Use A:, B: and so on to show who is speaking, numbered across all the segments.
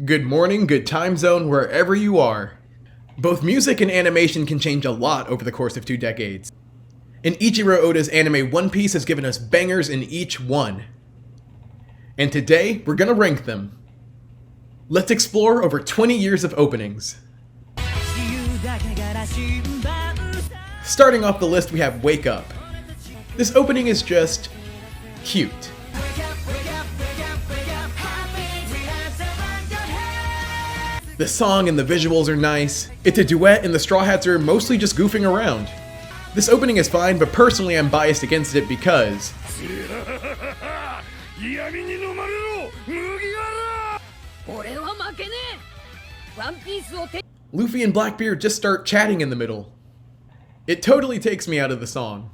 A: Good morning, good time zone, wherever you are. Both music and animation can change a lot over the course of 2 decades. And Ichiro Oda's anime One Piece has given us bangers in each one. And today, we're gonna rank them. Let's explore over 20 years of openings. Starting off the list, we have Wake Up. This opening is just cute. The song and the visuals are nice. It's a duet and the Straw Hats are mostly just goofing around. This opening is fine, but personally I'm biased against it because Luffy and Blackbeard just start chatting in the middle. It totally takes me out of the song.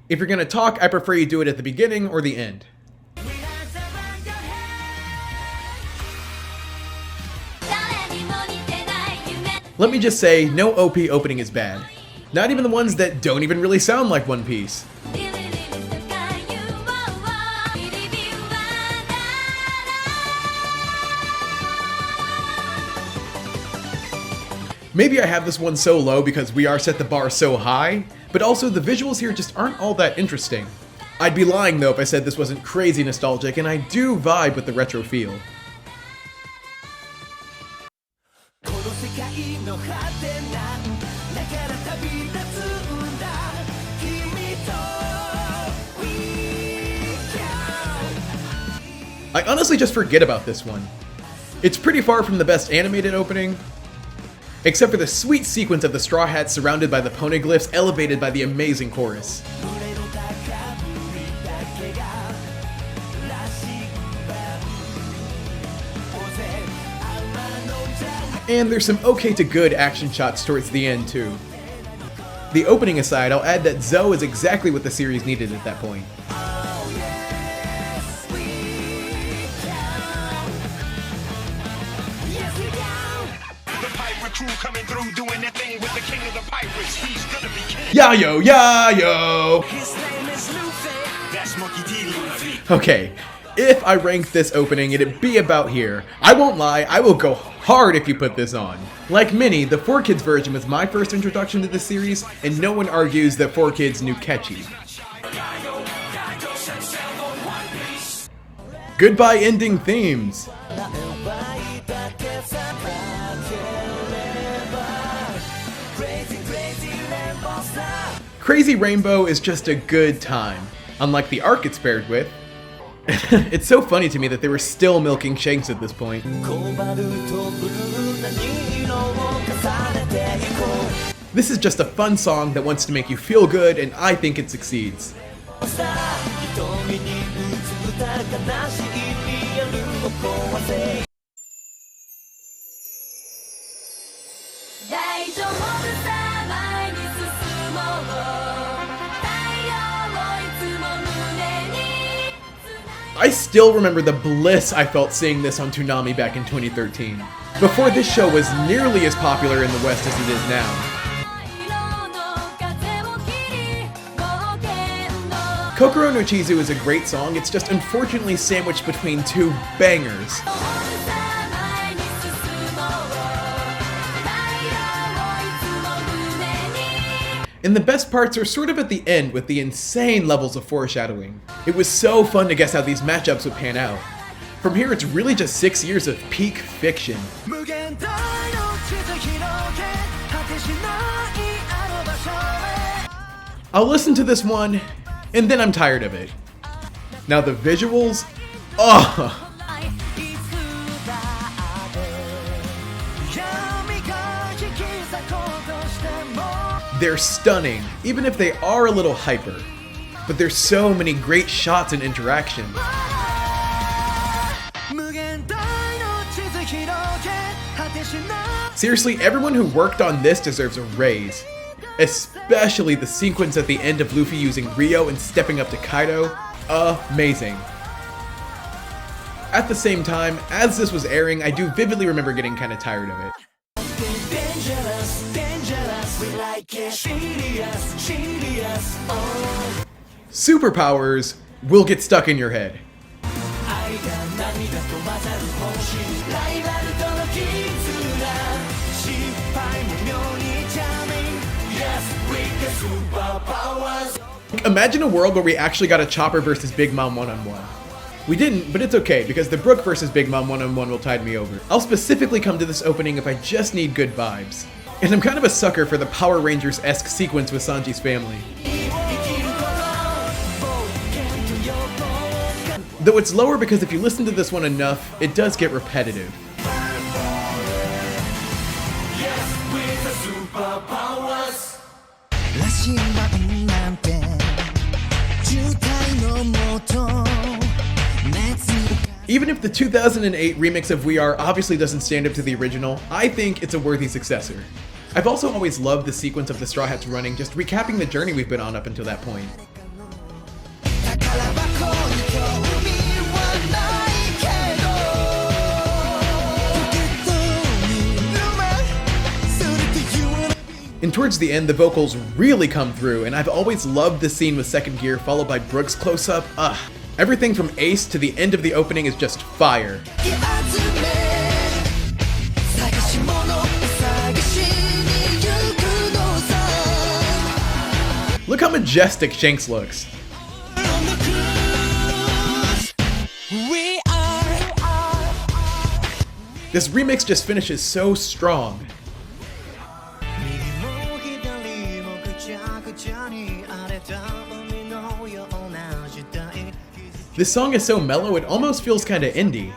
A: If you're gonna talk, I prefer you do it at the beginning or the end. Let me just say, no OP opening is bad. Not even the ones that don't even really sound like One Piece. Maybe I have this one so low because we are set the bar so high, but also the visuals here just aren't all that interesting. I'd be lying though if I said this wasn't crazy nostalgic, and I do vibe with the retro feel. I honestly just forget about this one. It's pretty far from the best animated opening, except for the sweet sequence of the Straw Hats surrounded by the poneglyphs elevated by the amazing chorus. And there's some okay to good action shots towards the end too. The opening aside, I'll add that Zoe is exactly what the series needed at that point. Yayo, yayo! Okay, if I ranked this opening, it'd be about here. I won't lie, I will go hard if you put this on. Like Minnie, the 4Kids version was my first introduction to the series, and no one argues that 4Kids knew catchy. Goodbye ending themes. Crazy Rainbow is just a good time, unlike the arc it's paired with. It's so funny to me that they were still milking Shanks at this point. This is just a fun song that wants to make you feel good, and I think it succeeds. I still remember the bliss I felt seeing this on Toonami back in 2013, before this show was nearly as popular in the West as it is now. Kokoro no Chizu is a great song, it's just unfortunately sandwiched between two bangers. And the best parts are sort of at the end with the insane levels of foreshadowing. It was so fun to guess how these matchups would pan out. From here, it's really just 6 years of peak fiction. I'll listen to this one, and then I'm tired of it. Now the visuals, oh! They're stunning, even if they are a little hyper. But there's so many great shots and interaction. Seriously, everyone who worked on this deserves a raise. Especially the sequence at the end of Luffy using Rio and stepping up to Kaido. Amazing. At the same time, as this was airing, I do vividly remember getting kinda tired of it. Superpowers will get stuck in your head. Imagine a world where we actually got a Chopper versus Big Mom one-on-one. We didn't, but it's okay, because the Brook versus Big Mom one-on-one will tide me over. I'll specifically come to this opening if I just need good vibes. And I'm kind of a sucker for the Power Rangers-esque sequence with Sanji's family. Though it's lower because if you listen to this one enough, it does get repetitive. Even if the 2008 remix of We Are obviously doesn't stand up to the original, I think it's a worthy successor. I've also always loved the sequence of the Straw Hats running, just recapping the journey we've been on up until that point. And towards the end, the vocals really come through, and I've always loved this scene with Second Gear followed by Brook's close-up. Everything from Ace to the end of the opening is just fire. Look how majestic Shanks looks. This remix just finishes so strong. This song is so mellow it almost feels kinda indie.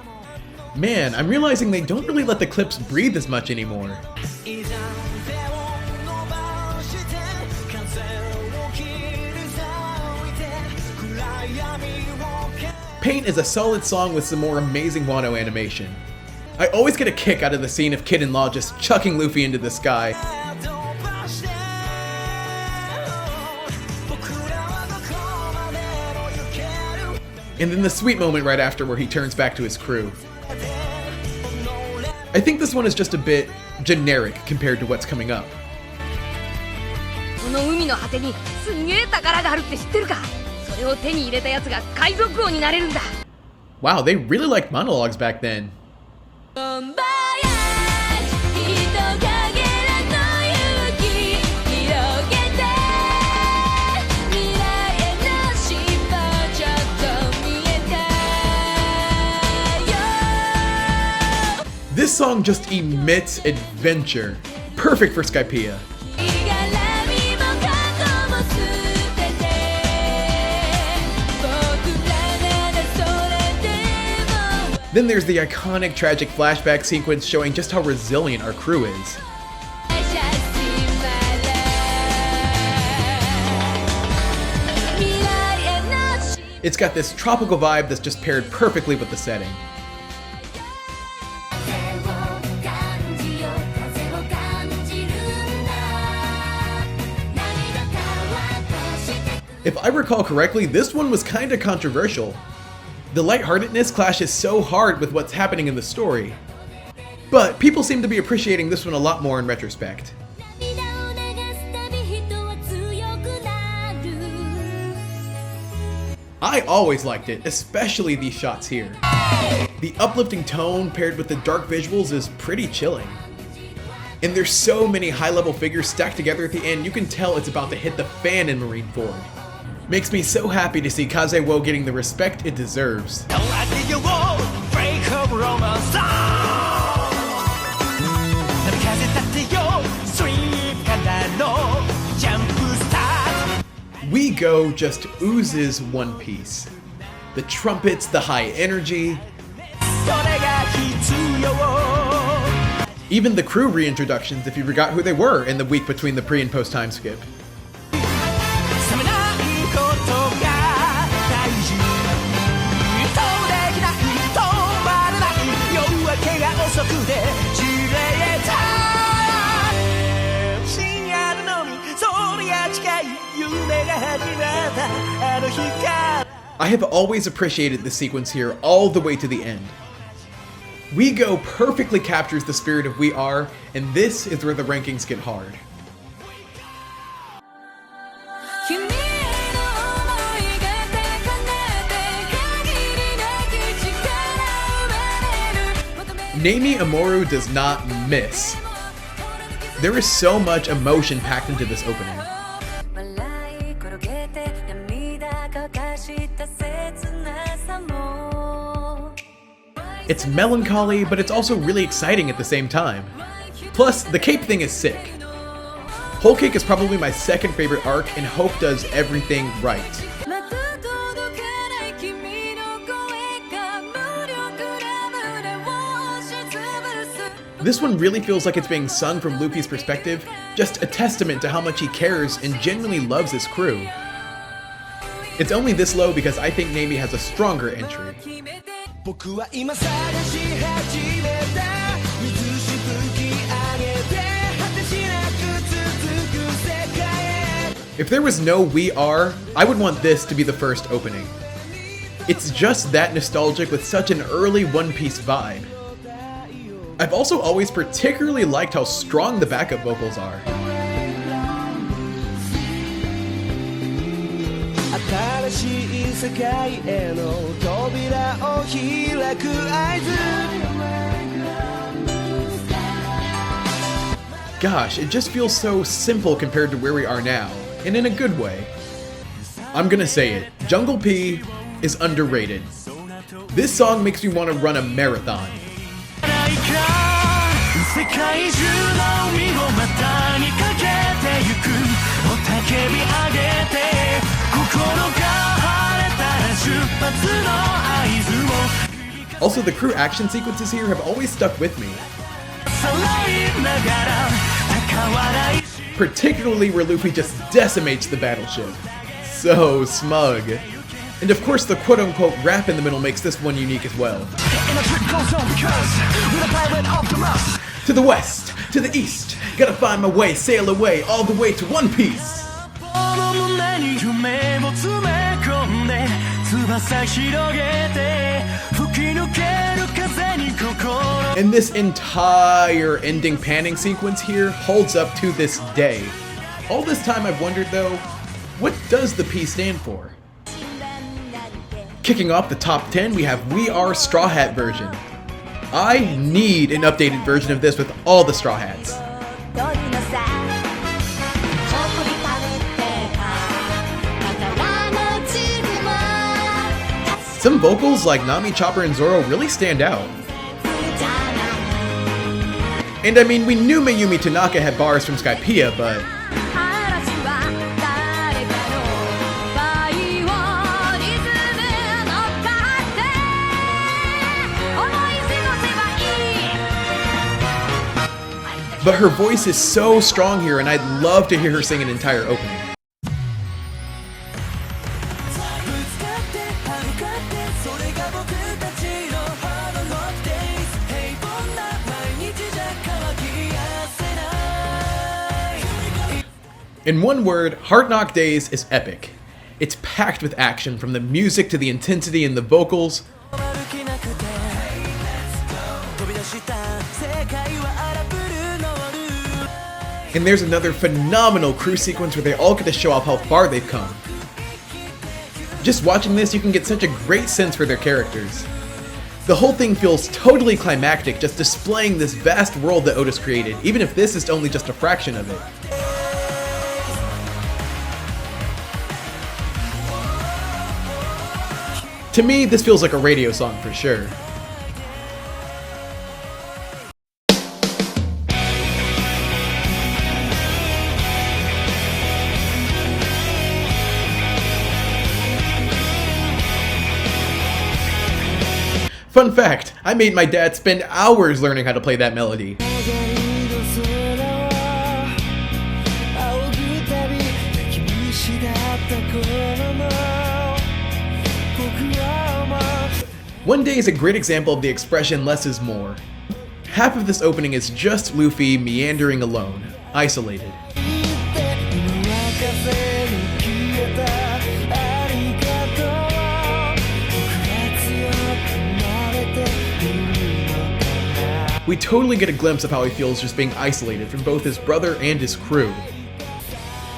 A: Man, I'm realizing they don't really let the clips breathe as much anymore. Paint is a solid song with some more amazing Wano animation. I always get a kick out of the scene of Kid and Law just chucking Luffy into the sky. And then the sweet moment right after where he turns back to his crew. I think this one is just a bit generic compared to what's coming up. Wow, they really liked monologues back then. This song just emits adventure. Perfect for Skypiea. Then there's the iconic tragic flashback sequence showing just how resilient our crew is. It's got this tropical vibe that's just paired perfectly with the setting. If I recall correctly, this one was kinda controversial. The lightheartedness clashes so hard with what's happening in the story. But people seem to be appreciating this one a lot more in retrospect. I always liked it, especially these shots here. The uplifting tone paired with the dark visuals is pretty chilling. And there's so many high-level figures stacked together at the end, you can tell it's about to hit the fan in Marineford. Makes me so happy to see Kaze-Wo getting the respect it deserves. We Go just oozes One Piece. The trumpets, the high energy. Even the crew reintroductions if you forgot who they were in the week between the pre and post time skip. I have always appreciated the sequence here all the way to the end. We Go perfectly captures the spirit of We Are, and this is where the rankings get hard. Nami Amoru does not miss. There is so much emotion packed into this opening. It's melancholy, but it's also really exciting at the same time. Plus, the cape thing is sick. Whole Cake is probably my second favorite arc, and Hope does everything right. This one really feels like it's being sung from Luffy's perspective, just a testament to how much he cares and genuinely loves his crew. It's only this low because I think Nami has a stronger entry. If there was no We Are, I would want this to be the first opening. It's just that nostalgic with such an early One Piece vibe. I've also always particularly liked how strong the backup vocals are. Gosh, it just feels so simple compared to where we are now, and in a good way. I'm gonna say it, Jungle P is underrated. This song makes me want to run a marathon. Also, the crew action sequences here have always stuck with me. Particularly where Luffy just decimates the battleship. So smug. And of course the quote-unquote rap in the middle makes this one unique as well. To the west, to the east, gotta find my way, sail away, all the way to One Piece! And this entire ending panning sequence here holds up to this day. All this time I've wondered though, what does the P stand for? Kicking off the top 10, we have We Are Straw Hat version. I need an updated version of this with all the Straw Hats. Some vocals like Nami, Chopper, and Zoro really stand out. And I mean, we knew Mayumi Tanaka had bars from Skypiea, but... But her voice is so strong here, and I'd love to hear her sing an entire opening. In one word, Heart Knock Days is epic. It's packed with action, from the music to the intensity in the vocals. And there's another phenomenal crew sequence where they all get to show off how far they've come. Just watching this, you can get such a great sense for their characters. The whole thing feels totally climactic, just displaying this vast world that Otis created, even if this is only just a fraction of it. To me, this feels like a radio song for sure. Fun fact, I made my dad spend hours learning how to play that melody. One Day is a great example of the expression less is more. Half of this opening is just Luffy meandering alone, isolated. We totally get a glimpse of how he feels just being isolated from both his brother and his crew.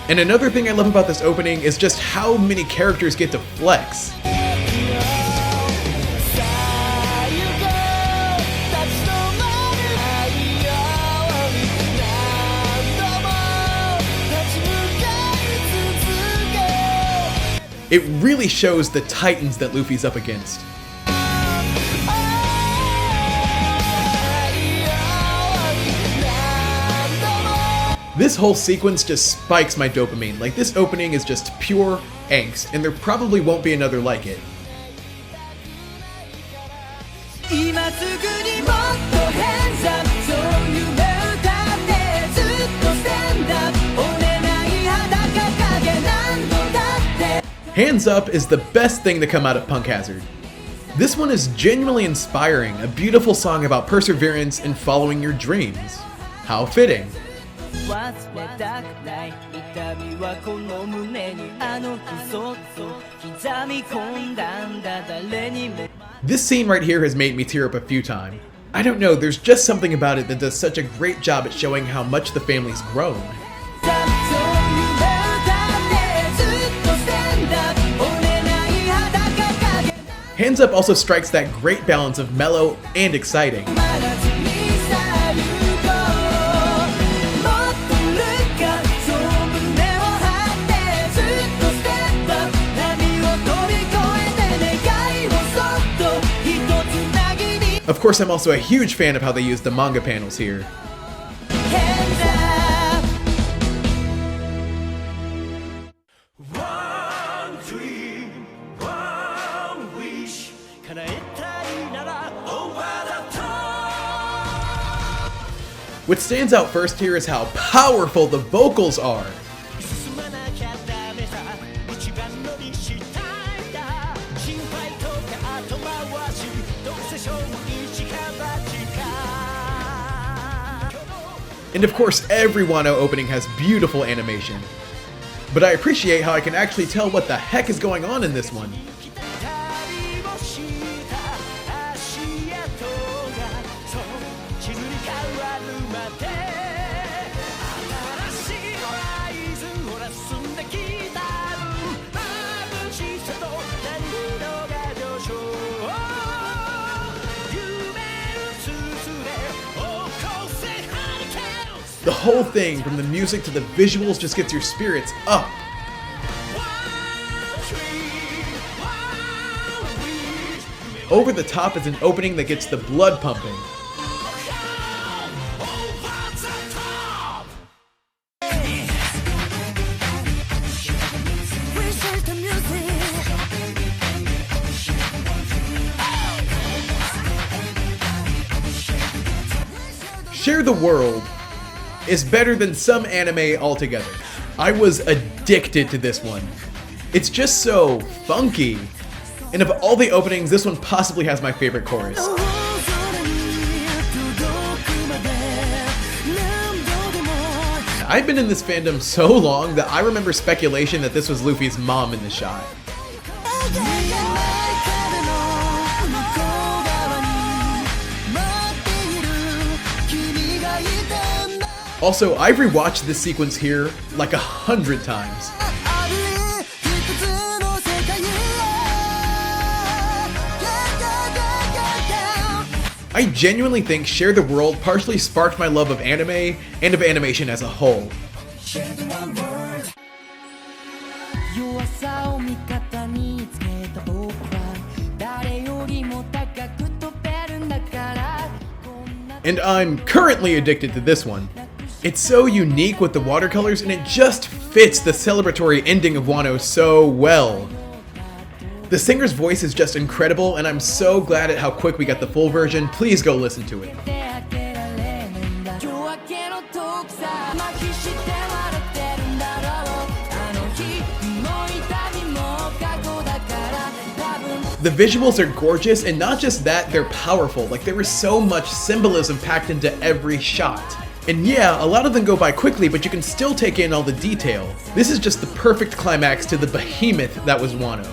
A: And another thing I love about this opening is just how many characters get to flex. It really shows the titans that Luffy's up against. This whole sequence just spikes my dopamine. Like, this opening is just pure angst, and there probably won't be another like it. Hands Up is the best thing to come out of Punk Hazard. This one is genuinely inspiring, a beautiful song about perseverance and following your dreams. How fitting. This scene right here has made me tear up a few times. I don't know, there's just something about it that does such a great job at showing how much the family's grown. Hands Up also strikes that great balance of mellow and exciting. Of course, I'm also a huge fan of how they use the manga panels here. What stands out first here is how powerful the vocals are. And of course, every Wano opening has beautiful animation. But I appreciate how I can actually tell what the heck is going on in this one. The whole thing, from the music to the visuals, just gets your spirits up. Over the Top is an opening that gets the blood pumping. Share the World is better than some anime altogether. I was addicted to this one. It's just so funky. And of all the openings, this one possibly has my favorite chorus. I've been in this fandom so long that I remember speculation that this was Luffy's mom in the shot. Also, I've rewatched this sequence here like 100 times. I genuinely think Share the World partially sparked my love of anime and of animation as a whole. And I'm currently addicted to this one. It's so unique with the watercolors, and it just fits the celebratory ending of Wano so well. The singer's voice is just incredible, and I'm so glad at how quick we got the full version. Please go listen to it. The visuals are gorgeous, and not just that, they're powerful. Like, there is so much symbolism packed into every shot. And yeah, a lot of them go by quickly, but you can still take in all the detail. This is just the perfect climax to the behemoth that was Wano.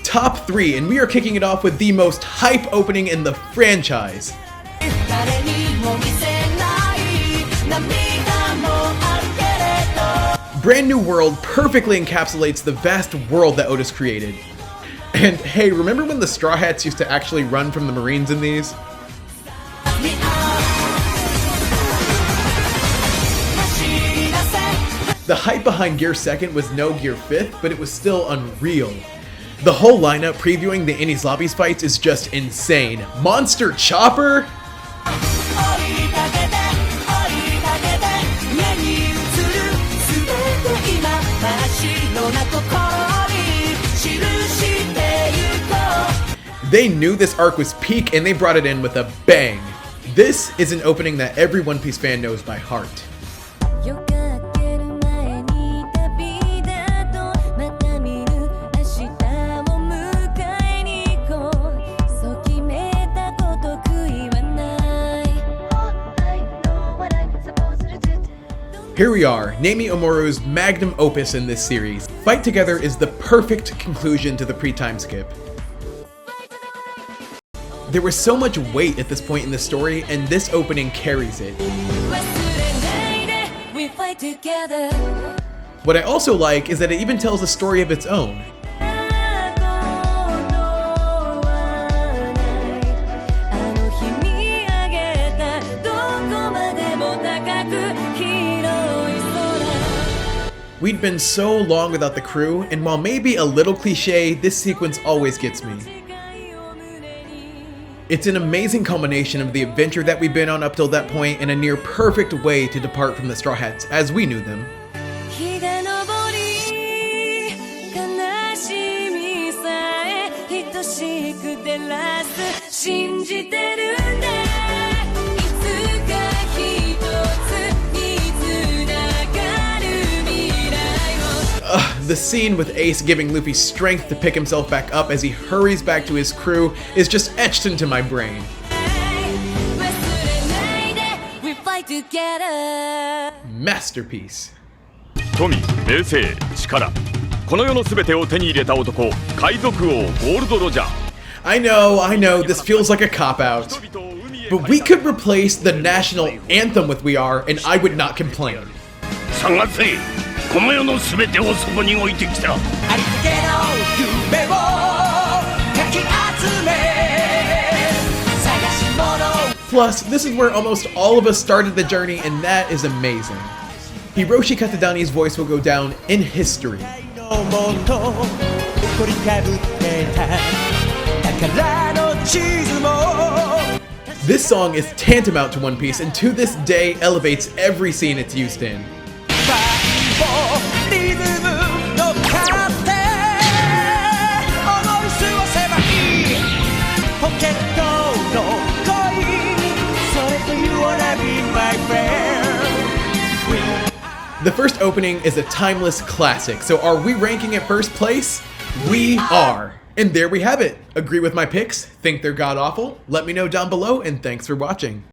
A: Top 3, and we are kicking it off with the most hype opening in the franchise. Brand New World perfectly encapsulates the vast world that Otis created. And hey, remember when the Straw Hats used to actually run from the Marines in these? The hype behind Gear 2nd was no Gear 5th, but it was still unreal. The whole lineup previewing the Enies Lobbies fights is just insane. Monster Chopper? They knew this arc was peak and they brought it in with a bang. This is an opening that every One Piece fan knows by heart. Here we are, Nami Omoru's magnum opus in this series. Fight Together is the perfect conclusion to the pre-time skip. There was so much weight at this point in the story, and this opening carries it. What I also like is that it even tells a story of its own. We'd been so long without the crew, and while maybe a little cliche, this sequence always gets me. It's an amazing culmination of the adventure that we've been on up till that point and a near perfect way to depart from the Straw Hats as we knew them. The scene with Ace giving Luffy strength to pick himself back up as he hurries back to his crew is just etched into my brain. Masterpiece.
B: 富、名声、力、この世の全てを手に入れた男、海賊王ゴールド・ロジャー。
A: I know, this feels like a cop-out. But we could replace the national anthem with We Are, and I would not complain.
B: 探せ、この世の全てをそこに置いてきた。ありつけの夢をかき集め、探し物。
A: Plus, this is where almost all of us started the journey, and that is amazing. Hiroshi Katadani's voice will go down in history. This song is tantamount to One Piece, and to this day elevates every scene it's used in. The first opening is a timeless classic, so are we ranking it first place? We are! And there we have it! Agree with my picks? Think they're god-awful? Let me know down below, and thanks for watching.